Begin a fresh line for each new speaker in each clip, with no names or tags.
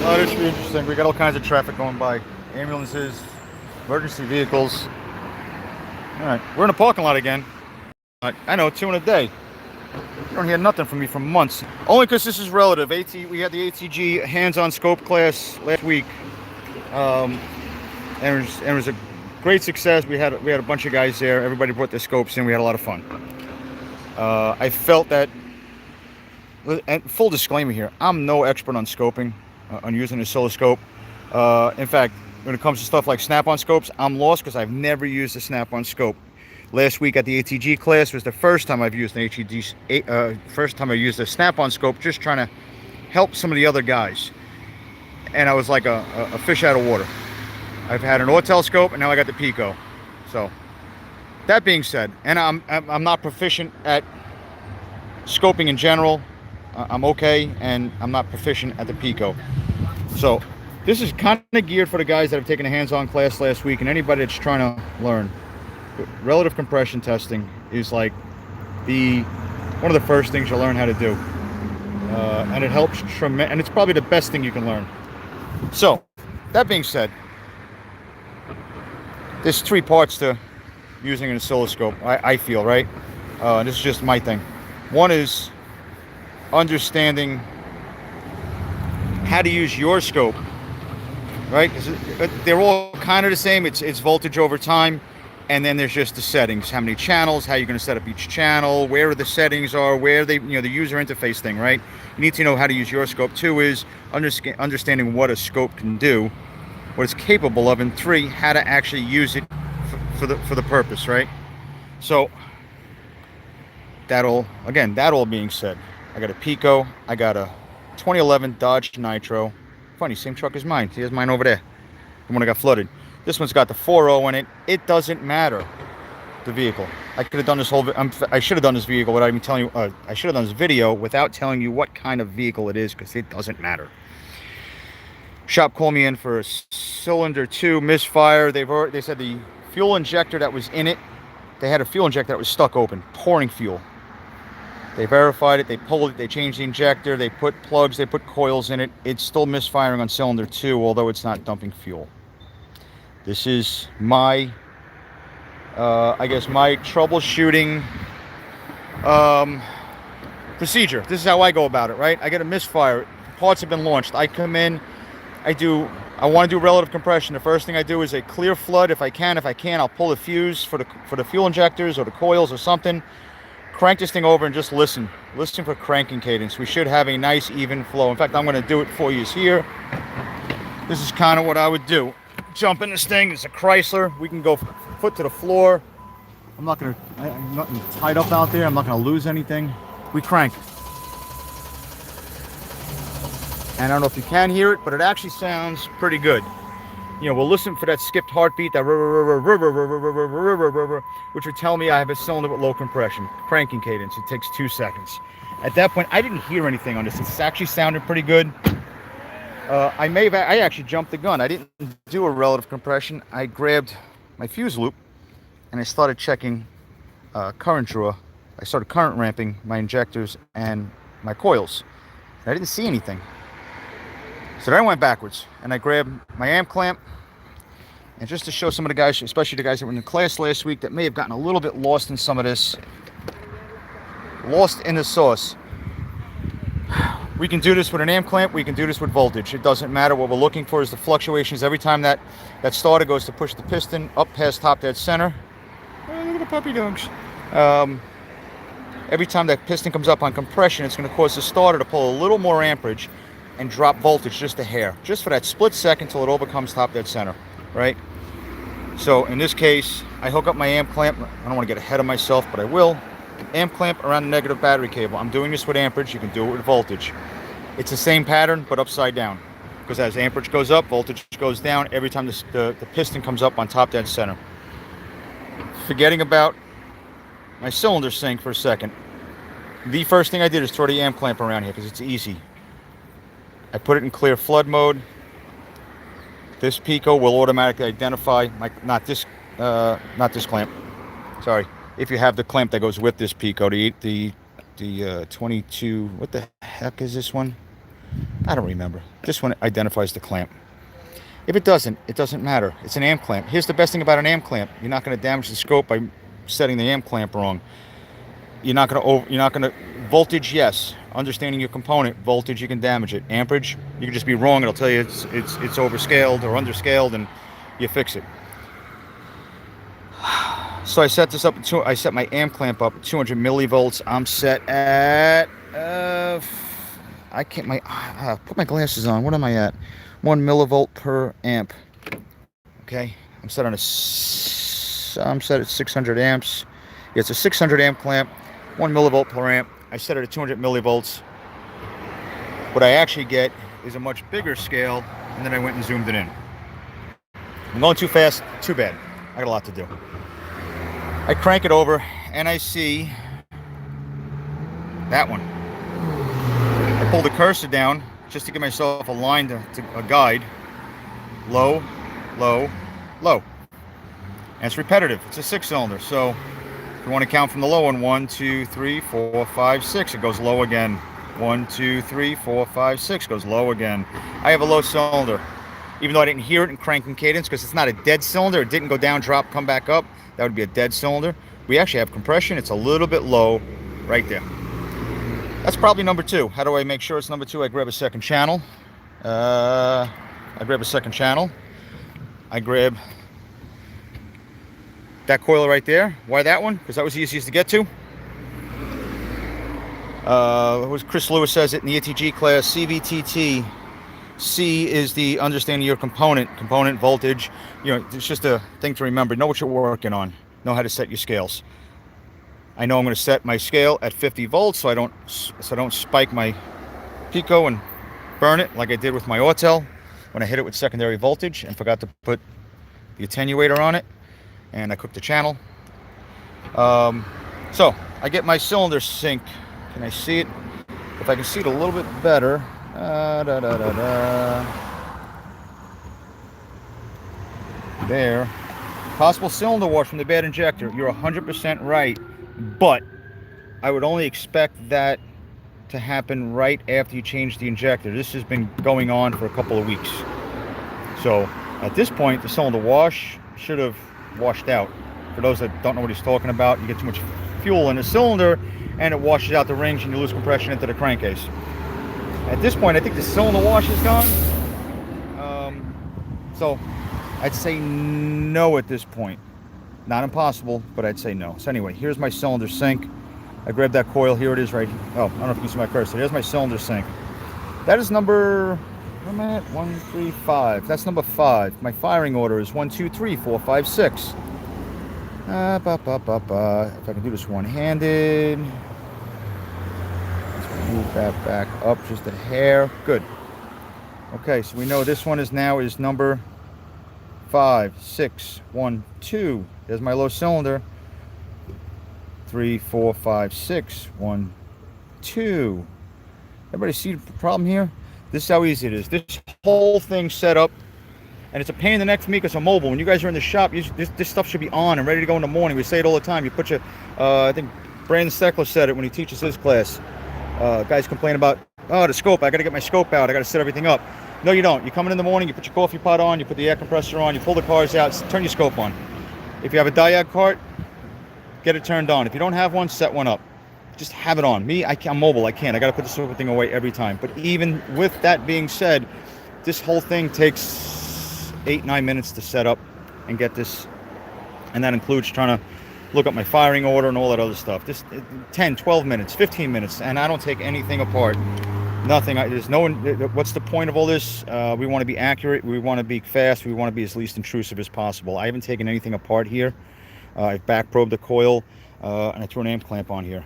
Oh, this should be interesting. We got all kinds of traffic going by. Ambulances, emergency vehicles. All right, we're in the parking lot again. I know, two in a day. You don't hear nothing from me for months. Only because this is relative. We had the ATG hands-on scope class last week, and it was a great success. We had a bunch of guys there. Everybody brought their scopes in. We had a lot of fun. I felt that. And full disclaimer here: I'm no expert on scoping, on using a oscilloscope. In fact, when it comes to stuff like snap-on scopes, I'm lost because I've never used a snap-on scope. Last week at the ATG class was the first time I've used an first time I used a snap-on scope, just trying to help some of the other guys. And I was like a fish out of water. I've had an Autel scope, and now I got the Pico. So that being said, and I'm not proficient at scoping in general. I'm okay, and I'm not proficient at the Pico. So this is kind of geared for the guys that have taken a hands-on class last week, and anybody that's trying to learn. Relative compression testing is like one of the first things you'll learn how to do, and it helps tremendously, and it's probably the best thing you can learn. So that being said, there's three parts to using an oscilloscope, I feel, right? This is just my thing. One is understanding how to use your scope, right? They're all kind of the same. It's voltage over time, and then there's just the settings, how many channels, how you're going to set up each channel, where the settings are, where they, the user interface thing, right? You need to know how to use your scope. Two is understanding what a scope can do, what it's capable of, and three, how to actually use it for the purpose, right? So that all being said, I got a Pico, I got a 2011 Dodge Nitro. Funny, same truck as mine. Here's mine over there, the one that got flooded. This one's got the 4.0 in it. It doesn't matter, the vehicle. I could have done this I should have done this vehicle without even telling you. I should have done this video without telling you what kind of vehicle it is, because it doesn't matter. Shop called me in for a cylinder 2 misfire. They said the fuel injector that was in it, they had a fuel injector that was stuck open, pouring fuel. They verified it, they pulled it, they changed the injector, they put plugs, they put coils in it. It's still misfiring on cylinder 2, although it's not dumping fuel. This is my, I guess, my troubleshooting procedure. This is how I go about it, right? I get a misfire. Parts have been launched. I come in. I want to do relative compression. The first thing I do is a clear flood if I can. If I can, I'll pull the fuse for the fuel injectors or the coils or something. Crank this thing over and just listen. Listen for cranking cadence. We should have a nice even flow. In fact, I'm going to do it for you here. This is kind of what I would do. Jump in this thing. It's a Chrysler. We can go foot to the floor. I'm nothing tied up out there. I'm not going to lose anything. We crank. And I don't know if you can hear it, but it actually sounds pretty good. We'll listen for that skipped heartbeat, that which would tell me I have a cylinder with low compression. Cranking cadence. It takes 2 seconds. At that point, I didn't hear anything on this. It's actually sounded pretty good. I actually jumped the gun. I didn't do a relative compression. I grabbed my fuse loop and I started checking current draw. I started current ramping my injectors and my coils. And I didn't see anything. So then I went backwards and I grabbed my amp clamp. And just to show some of the guys, especially the guys that were in the class last week that may have gotten a little bit lost in some of this, lost in the sauce. We can do this with an amp clamp. We can do this with voltage. It doesn't matter. What we're looking for is the fluctuations. Every time that starter goes to push the piston up past top dead center. Oh, look at the puppy dogs. Every time that piston comes up on compression, it's going to cause the starter to pull a little more amperage and drop voltage just a hair. Just for that split second till it overcomes top dead center. Right? So in this case, I hook up my amp clamp. I don't want to get ahead of myself, but I will. Amp clamp around the negative battery cable. I'm doing this with amperage. You can do it with voltage. It's the same pattern, but upside down. Because as amperage goes up, voltage goes down every time the piston comes up on top dead center. Forgetting about my cylinder sync for a second. The first thing I did is throw the amp clamp around here because it's easy. I put it in clear flood mode. This Pico will automatically identify not this clamp. Sorry. If you have the clamp that goes with this Pico, the 22, what the heck is this one? I don't remember. This one identifies the clamp. If it doesn't matter. It's an amp clamp. Here's the best thing about an amp clamp. You're not going to damage the scope by setting the amp clamp wrong. You're not going to voltage, yes. Understanding your component, voltage, you can damage it. Amperage, you can just be wrong. It'll tell you it's overscaled or underscaled, and you fix it. So I set this up. I set my amp clamp up at 200 millivolts. I'm set at I can't put my glasses on. What am I at? 1 millivolt per amp. Okay, I'm set at 600 amps. Yeah, it's a 600 amp clamp, 1 millivolt per amp. I set it at 200 millivolts. What I actually get is a much bigger scale, and then I went and zoomed it in. I'm going too fast. Too bad. I got a lot to do. I crank it over, and I see that one. I pull the cursor down just to give myself a line a guide. Low, low, low. And it's repetitive. It's a 6-cylinder. So if you want to count from the low one, 1, 2, 3, 4, 5, 6, it goes low again. 1, 2, 3, 4, 5, 6 goes low again. I have a low cylinder. Even though I didn't hear it in cranking cadence because it's not a dead cylinder. It didn't go down, drop, come back up. That would be a dead cylinder. We actually have compression. It's a little bit low right there. That's probably number 2. How do I make sure it's number 2? I grab a second channel. I grab that coil right there. Why that one? Because that was the easiest to get to. Chris Lewis says it in the ATG class, CVTT. C is the understanding your component voltage. It's just a thing to remember. Know what you're working on. Know how to set your scales. I know I'm going to set my scale at 50 volts so I don't spike my pico and burn it like I did with my Autel when I hit it with secondary voltage and forgot to put the attenuator on it, and I cooked the channel. So I get my cylinder sync. Can I see it? If I can see it a little bit better. There. Possible cylinder wash from the bad injector. You're 100% right, but I would only expect that to happen right after you change the injector. This has been going on for a couple of weeks. So at this point, the cylinder wash should have washed out. For those that don't know what he's talking about, you get too much fuel in the cylinder and it washes out the rings and you lose compression into the crankcase. At this point, I think the cylinder wash is gone. So I'd say no at this point. Not impossible, but I'd say no. So anyway, here's my cylinder sync. I grabbed that coil. Here it is right here. Oh, I don't know if you can see my cursor. Here's my cylinder sync. That is number, where am I at? 1, 3, 5. That's number 5. My firing order is 1, 2, 3, 4, 5, 6. If I can do this one-handed. Let's move that back up just a hair. Good. Okay, so we know this one is number 5, 6, 1, 2. There's my low cylinder. 3, 4, 5, 6, 1, 2. Everybody see the problem here? This is how easy it is. This whole thing set up, and it's a pain in the neck for me because I'm mobile. When you guys are in the shop, this stuff should be on and ready to go in the morning. We say it all the time. You put your, I think Brandon Steckler said it when he teaches his class. Guys complain about, the scope. I got to get my scope out. I got to set everything up. No, you don't. You come in the morning, you put your coffee pot on, you put the air compressor on, you pull the cars out, turn your scope on. If you have a diag cart, get it turned on. If you don't have one, set one up. Just have it on. Me, I'm mobile. I can't. I got to put this stupid thing away every time. But even with that being said, this whole thing takes 8-9 minutes to set up and get this. And that includes trying to look up my firing order and all that other stuff. Just 10, 12 minutes, 15 minutes. And I don't take anything apart. Nothing. There's no. What's the point of all this? We want to be accurate. We want to be fast. We want to be as least intrusive as possible. I haven't taken anything apart here. I've back probed the coil and I threw an amp clamp on here.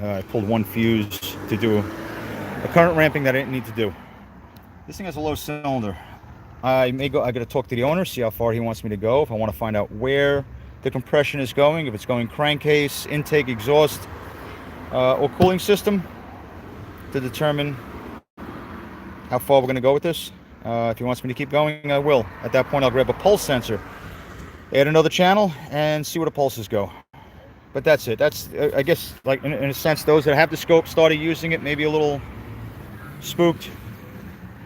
I pulled one fuse to do a current ramping that I didn't need to do. This thing has a low cylinder. I got to talk to the owner, see how far he wants me to go. If I want to find out where the compression is going, if it's going crankcase, intake, exhaust, or cooling system, to determine how far we're going to go with this. If he wants me to keep going, I will. At that point, I'll grab a pulse sensor, add another channel, and see where the pulses go. But that's it. That's, I guess, like in a sense, those that have the scope started using it, maybe a little spooked.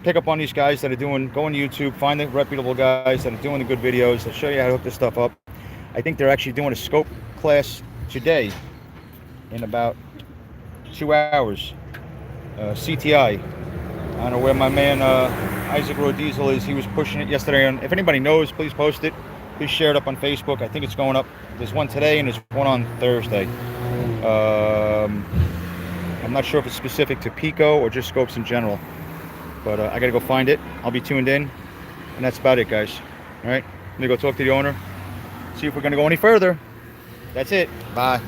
pick up on these guys that are doing, go on YouTube, find the reputable guys that are doing the good videos that show you how to hook this stuff up. I think they're actually doing a scope class today in about 2 hours. CTI. I don't know where my man Isaac Rodiesel is. He was pushing it yesterday. And if anybody knows, please post it. Please share it up on Facebook. I think it's going up. There's one today and there's one on Thursday. I'm not sure if it's specific to Pico or just scopes in general. But I got to go find it. I'll be tuned in. And that's about it, guys. All right. Let me go talk to the owner. See if we're going to go any further. That's it. Bye.